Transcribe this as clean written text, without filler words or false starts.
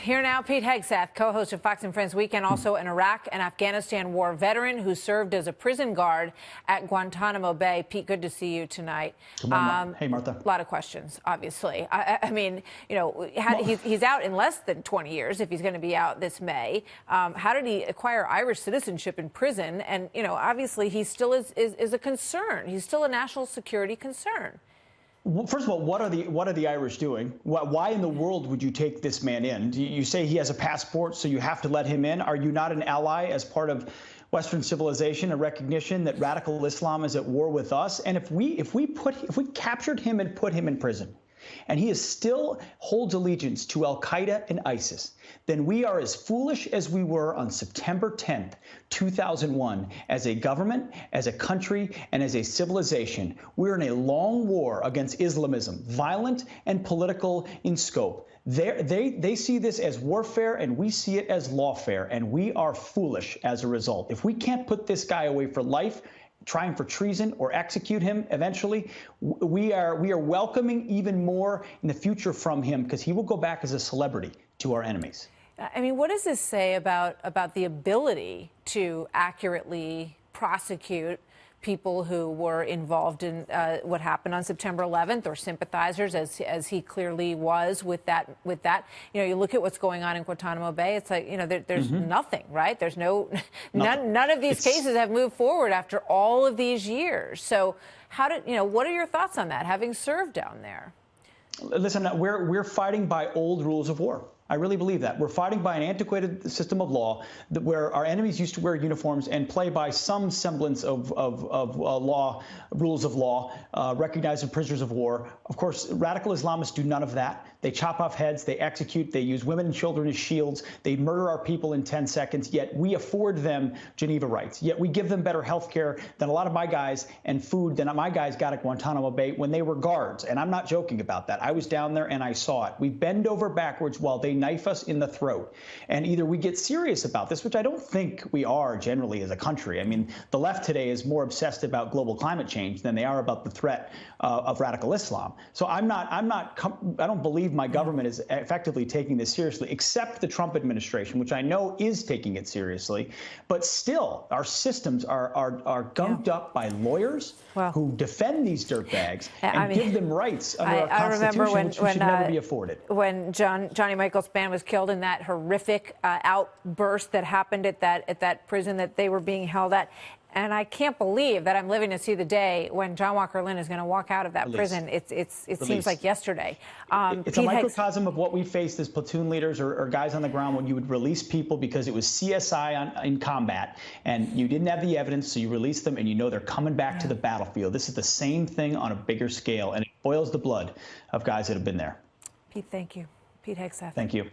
Here now, Pete Hegseth, co-host of Fox and Friends Weekend, also an Iraq and Afghanistan war veteran who served as a prison guard at Guantanamo Bay. Pete, good to see you tonight. Good morning. Hey, Martha. A lot of questions, obviously. I mean, you know, he's out in less than 20 years if he's going to be out this May. How did he acquire Irish citizenship in prison? And, you know, obviously he still is a concern. He's still a national security concern. Well, first of all, what are the Irish doing? Why in the world would you take this man in? You say he has a passport, so you have to let him in. Are you not an ally as part of Western civilization, a recognition that radical Islam is at war with us? And if we captured him and put him in prison, and he still holds allegiance to al-Qaeda and ISIS, then we are as foolish as we were on September 10th, 2001, as a government, as a country, and as a civilization. We're in a long war against Islamism, violent and political in scope. They see this as warfare, and we see it as lawfare, and we are foolish as a result. If we can't put this guy away for life, trying for treason or execute him eventually, we are welcoming even more in the future from him, because he will go back as a celebrity to our enemies. I mean, what does this say about the ability to accurately prosecute people who were involved in what happened on September 11th, or sympathizers, as he clearly was with that? You know, you look at what's going on in Guantanamo Bay. It's like, you know, there's nothing, right? There's none of these cases have moved forward after all of these years. So what are your thoughts on that, having served down there? Listen, we're fighting by old rules of war. I really believe that. We're fighting by an antiquated system of law where our enemies used to wear uniforms and play by some semblance of law, rules of law, recognizing prisoners of war. Of course, radical Islamists do none of that. They chop off heads, they execute, they use women and children as shields, they murder our people in 10 seconds, yet we afford them Geneva rights. Yet we give them better health care than a lot of my guys, and food than my guys got at Guantanamo Bay when they were guards. And I'm not joking about that. I was down there and I saw it. We bend over backwards while they knife us in the throat. And either we get serious about this, which I don't think we are generally as a country. I mean, the left today is more obsessed about global climate change than they are about the threat of radical Islam. So I don't believe my government is effectively taking this seriously, except the Trump administration, which I know is taking it seriously. But still, our systems are gunked up by lawyers who defend these dirtbags and give them rights under our Constitution, which should never be afforded. When Johnny Michael Spann was killed in that horrific outburst that happened at that prison that they were being held at. And I can't believe that I'm living to see the day when John Walker Lindh is going to walk out of that prison. It seems like yesterday. It's a microcosm of what we faced as platoon leaders or guys on the ground when you would release people because it was CSI in combat and you didn't have the evidence, so you release them and you know they're coming back to the battlefield. This is the same thing on a bigger scale, and it boils the blood of guys that have been there. Pete, thank you. Pete Hegseth. Thank you.